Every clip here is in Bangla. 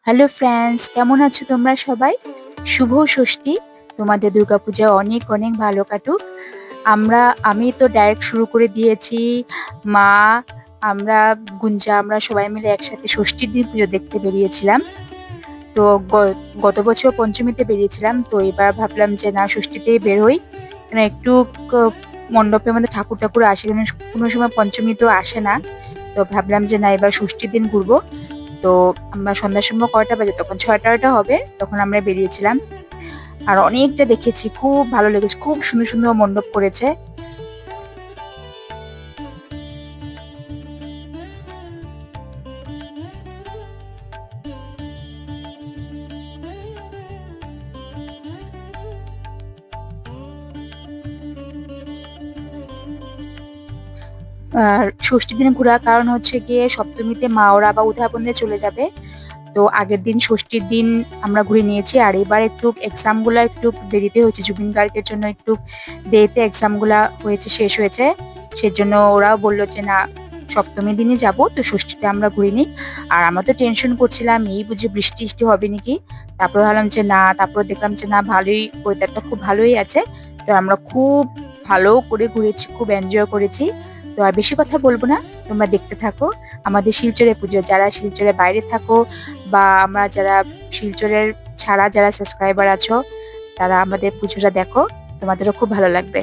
হ্যালো ফ্রেন্ডস, কেমন আছো তোমরা সবাই? শুভ ষষ্ঠী। তোমাদের দুর্গাপূজা অনেক অনেক ভালো কাটুক। আমি তো ডাইরেক্ট শুরু করে দিয়েছি। মা, আমরা, গুঞ্জা, আমরা সবাই মিলে একসাথে ষষ্ঠীর দিন পুজো দেখতে বেরিয়েছিলাম। তো গত বছর পঞ্চমীতে বেরিয়েছিলাম, তো এবার ভাবলাম যে না, ষষ্ঠীতেই বের হই। কেন একটু মণ্ডপের মধ্যে ঠাকুর ঠাকুর আসে, কিন্তু কোনো সময় পঞ্চমী তো আসে না। তো ভাবলাম যে না, এবার ষষ্ঠীর দিন ঘুরবো। তো আমরা সন্ধ্যার সময় কয়টা বাজে, তখন 6টা হবে, তখন আমরা বেরিয়েছিলাম। আর অনেকটা দেখেছি, খুব ভালো লেগেছে, খুব সুন্দর সুন্দর মণ্ডপ করেছে। আর ষষ্ঠীর দিনে ঘোরার কারণ হচ্ছে গিয়ে সপ্তমীতে মা ওরা বা উধাবন্ধে চলে যাবে। তো আগের দিন ষষ্ঠীর দিন আমরা ঘুরে নিয়েছি, আর এবার একটু এক্সাম গুলা একটু দেরিতে হয়েছে, জুবিন গার্গের জন্য একটু দেরিতে এক্সাম গুলা শেষ হয়েছে। সেজন্য ওরাও বললো যে না, সপ্তমীর দিনই যাব, তো ষষ্ঠীতে আমরা ঘুরিনি। আর আমরা তো টেনশন করছিলাম, এই বুঝি বৃষ্টি টিষ্টি হবে নাকি। তারপর ভাবলাম যে না, তারপর দেখলাম যে না, ভালোই, ওয়েদারটা খুব ভালোই আছে। তো আমরা খুব ভালো করে ঘুরেছি, খুব এনজয় করেছি। তো আর বেশি কথা বলবো না, তোমরা দেখতে থাকো আমাদের শিলচরের পুজো। যারা শিলচরের বাইরে থাকো বা আমরা যারা শিলচরের ছাড়া যারা সাবস্ক্রাইবার আছো, তারা আমাদের পুজোটা দেখো, তোমাদেরও খুব ভালো লাগবে।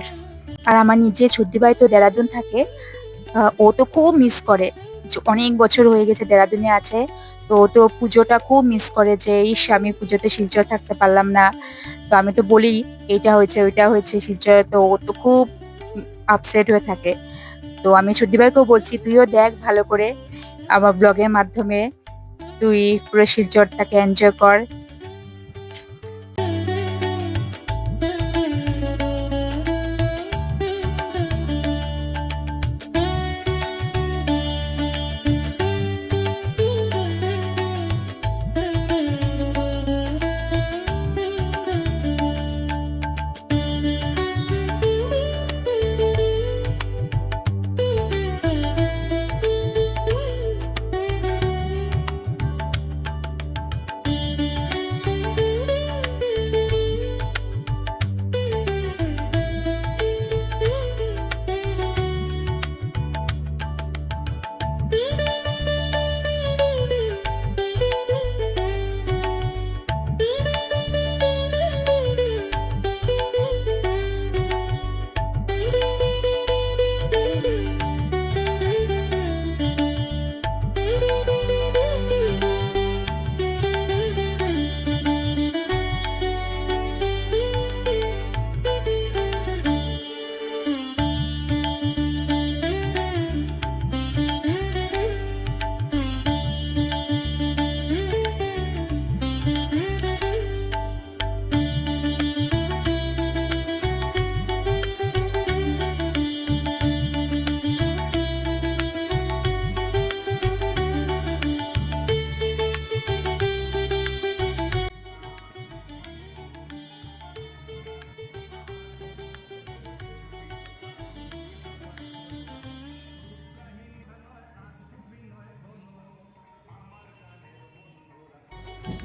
আর আমার নিজে ছোট্ট ভাই তো দেরাদুন থাকে। ও তো খুব মিস করে, যে অনেক বছর হয়ে গেছে দেরাদুনে আছে। তো ও তো পুজোটা খুব মিস করে, যে ইস, আমি পুজোতে শিলচর থাকতে পারলাম না। তো আমি তো বলি এইটা হয়েছে ওইটা হয়েছে শিলচরে, তো ও তো খুব আপসেট হয়ে থাকে। তো আমি ছোট্ট ভাইকেও বলছি, তুইও দেখ ভালো করে আমার ব্লগের মাধ্যমে, তুই পুরো শিলচরটাকে এনজয় কর।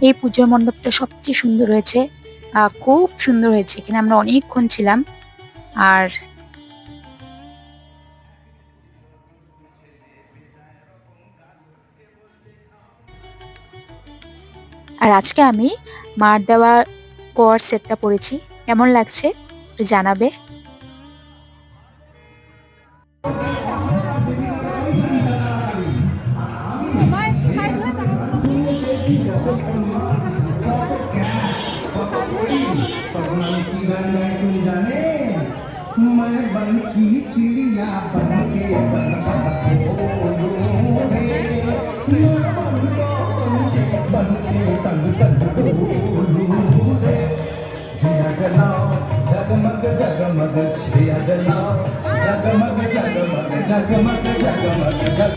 এই পূজার মণ্ডপটা সবচেয়ে সুন্দর হয়েছে, খুব সুন্দর হয়েছে। এখানে আমরা অনেকক্ষণ ছিলাম। আর আর আজকে আমি মার দেওয়া কর সেটটা পরেছি, কেমন লাগছে একটু জানাবে। मैं बन की चिड़िया बन के बन के तंग तंग दिया जलाओ जगमग जगमग दिया जलाओ जगमग जगमग जगमग जगमग जग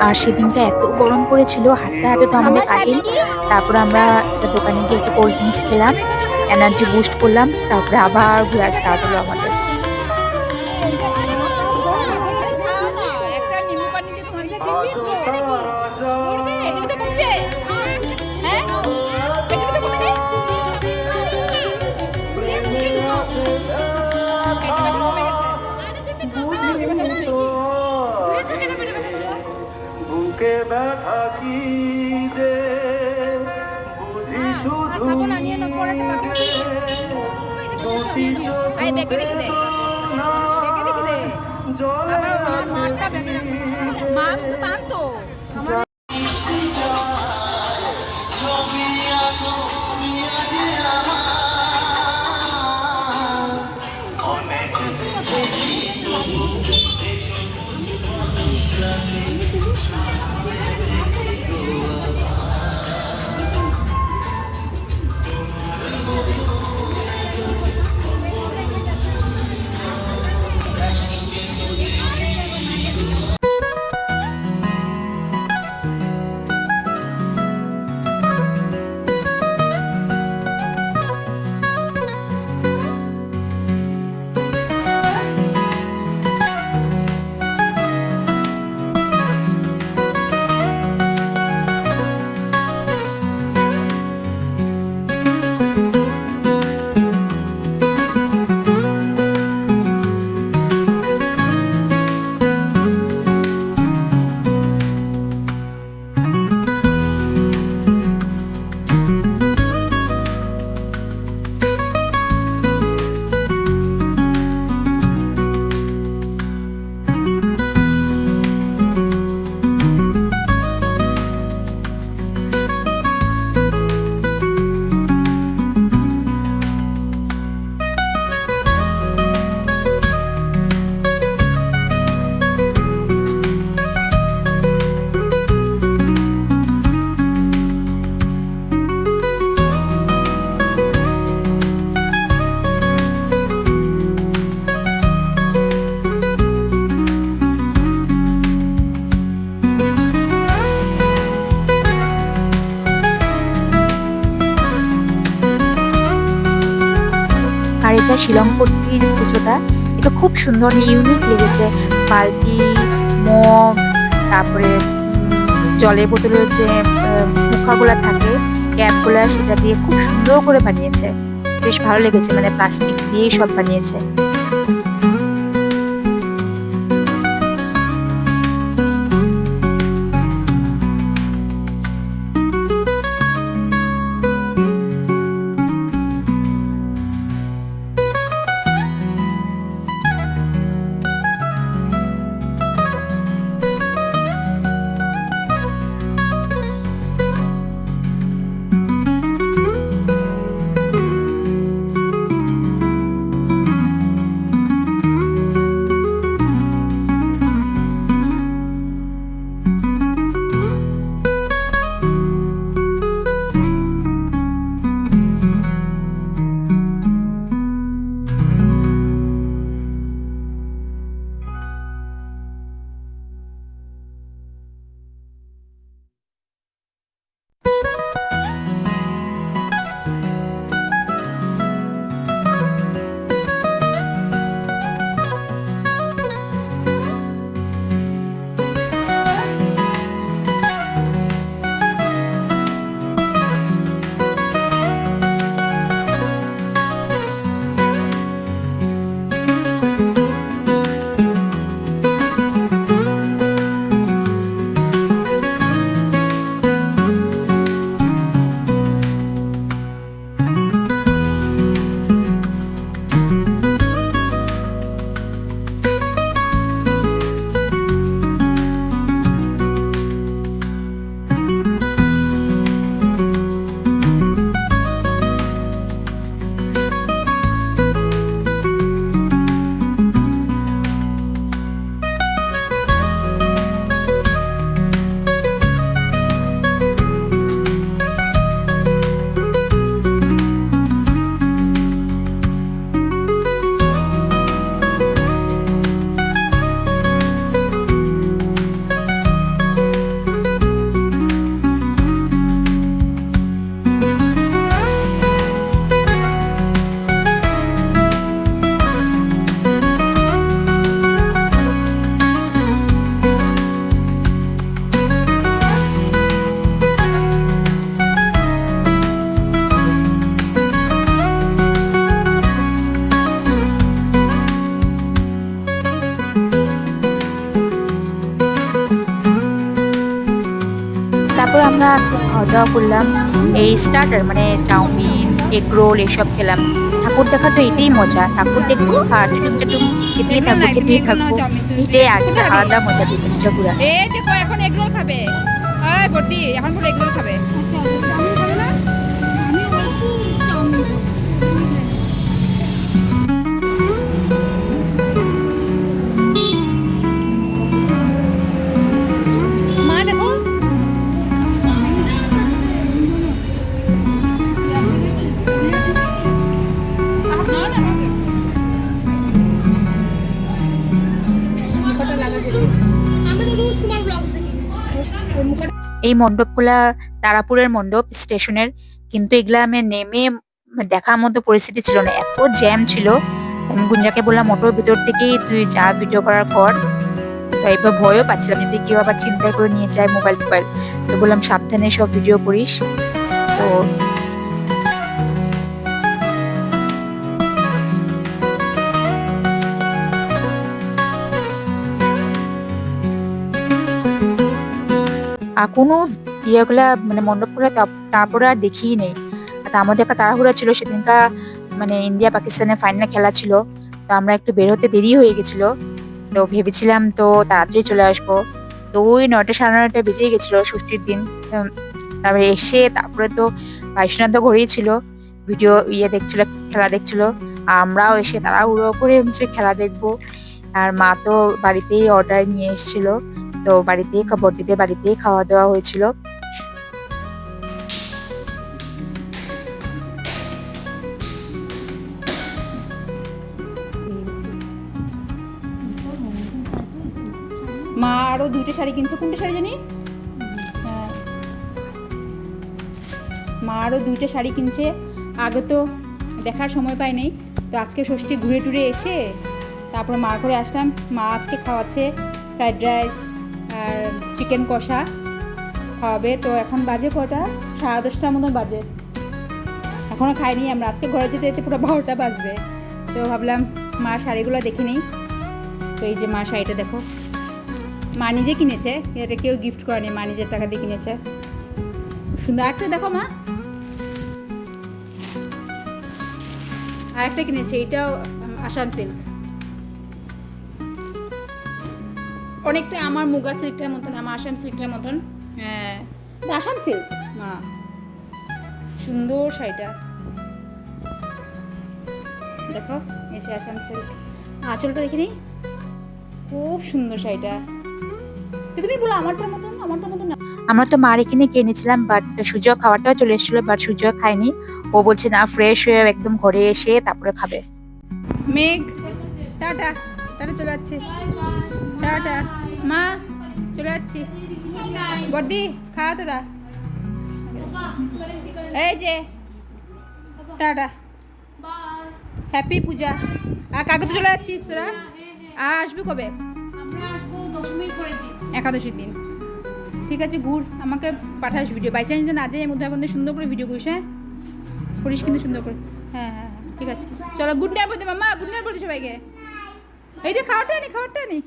আর সেদিনটা এত গরম পড়েছিল, হাঁটতে হাঁটতে তো আমাদের কাহিল। তারপর আমরা একটা দোকানে গিয়ে একটু কোল্ড ড্রিঙ্কস খেলাম, এনার্জি বুস্ট করলাম, তারপরে আবার ঘোরা স্টার্ট হলো আমাদের। বুকে ব্যথা কি যে বুঝি শুধু দুটি চোখে আর এটা শিলংপট্টির পুজোটা, এটা খুব সুন্দর ইউনিক লেগেছে। বালতি, মগ, তারপরে জলের বোতলের যে মুখাগুলা থাকে, ক্যাপগুলা, সেটা দিয়ে খুব সুন্দর করে বানিয়েছে। বেশ ভালো লেগেছে, মানে প্লাস্টিক দিয়েই সব বানিয়েছে। আমরা একটু খাওয়া দাওয়া করলাম, এই স্টার্টার মানে চাউমিন, এগ রোল এসব খেলাম। ঠাকুর দেখার তো এটাই মজা, ঠাকুর দেখবো আর চুটুম চুটুম খেতেই এগুলো থাকবো নাই, তুমি খেতেই এগুলো নাও থাকবো, চাউমিন, তুমি এটাই আগে কোনটা খাবি? আলাদা মজা দুর্গাপূজা ঘোরা। এই দেখো এখন এগরোল খাবে। ওই বড়দি এখন পুরো এগরোল খাবে। চাউমিন খাবে না? আমি অল্প চাউমিন খাবো। মা দেখো আমি তো রোজ তোমার ব্লগ দেখি। এই মণ্ডপগুলা তারাপুরের মণ্ডপ স্টেশনের, কিন্তু এগুলা আমি নেমে দেখার মতো পরিস্থিতি ছিল না, এত জ্যাম ছিল। আমি গুঞ্জাকে বললাম মোটর ভিতর থেকেই তুই যা ভিডিও করার পর। তো এবার ভয়ও পাচ্ছিলাম যদি কেউ আবার চিন্তা করে নিয়ে যায় মোবাইল টোবাইল, তো বললাম সাবধানে সব ভিডিও করিস। তো আর কোনো ইয়েগুলা মানে মণ্ডপগুলো তারপরে আর দেখিই নেই। আর আমাদের একটা তাড়াহুড়া ছিল সেদিনকা, মানে ইন্ডিয়া পাকিস্তানের ফাইনাল খেলা ছিল, তো আমরা একটু বের হতে দেরি হয়ে গেছিল। তো ভেবেছিলাম তো তাড়াতাড়ি চলে আসবো, তো ওই 9টা সাড়ে 9টা বেজে গেছিল ষষ্ঠীর দিন। তারপরে এসে তারপরে তো ভাইসোনা তো ঘরেই ছিল, ভিডিও দেখছিল, খেলা দেখছিল। আমরাও এসে তাড়াহুড়ো করে হচ্ছে খেলা দেখবো। আর মা তো বাড়িতেই অর্ডার নিয়ে এসেছিল, তো বাড়িতেই খবর দিতে বাড়িতেই খাওয়া দাওয়া হয়েছিল। মা আরো 2টা শাড়ি কিনছে, কোনটা শাড়ি জানি? হ্যাঁ মা আরো 2টা শাড়ি কিনছে, আগে তো দেখার সময় পাই নাই, তো আজকে ষষ্ঠী ঘুরে টুরে এসে তারপর মার করে আসলাম। মা আজকে খাওয়াচ্ছে ফ্রাইড রাইস আর চিকেন কষা খাওয়াবে। তো এখন বাজে কটা, 10:30 মতন বাজে, এখনও খাইনি আমরা। আজকে ঘরে যেতে যেতে পুরো 12টা বাজবে। তো ভাবলাম মার শাড়িগুলো দেখে নিই। তো এই যে মার শাড়িটা দেখো, মা নিজে কিনেছে, এটা কেউ গিফট করেনি, মা নিজের টাকা দিয়ে কিনেছে। সুন্দর একটা দেখো মা, আর একটা কিনেছে, এটাও আসাম সিল্ক, অনেকটা আমার মুগা সিল্কটার মতন, আমার আসাম সিল্কটার মতন। হ্যাঁ আসাম সিল্ক মা, সুন্দর শাড়িটা দেখো, এই যে আসাম সিল্ক। আঁচলটা দেখে নিই, খুব সুন্দর শাড়িটা। তুমি বলো আমারটার মতন, আমারটার মতন না। আমরা তো মার এখানে কিনেছিলাম, বাট সুজয় খাওয়াটাও চলে এসেছিল, বাট সুজয় খায়নি। ও বলছে না, ফ্রেশ হয়ে একদম ঘরে এসে তারপরে খাবে। মেঘ টাটা, টাটা চলে যাচ্ছি, টাটা মা চলে যাচ্ছি। বড়দি খা তোরা, এই যে টাটা, হ্যাপি পূজা। আর কাকে তো চলে যাচ্ছিস তোরা? আর আসবি কবে? আমরা আসবো দশমীর পরের দিন। একাদশীর দিন। ঠিক আছে ঘুর, আমাকে পাঠাস ভিডিও, বাই চান্স না যায় মধ্যে মধ্যে সুন্দর করে ভিডিও করিস। হ্যাঁ করিস কিন্তু সুন্দর করে। হ্যাঁ হ্যাঁ হ্যাঁ ঠিক আছে, চলো গুড নাইট বলতে মাম্মা, গুড নাইট বলতে সবাইকে। এইটা খাওয়াটা নি, খাওয়াটা নি।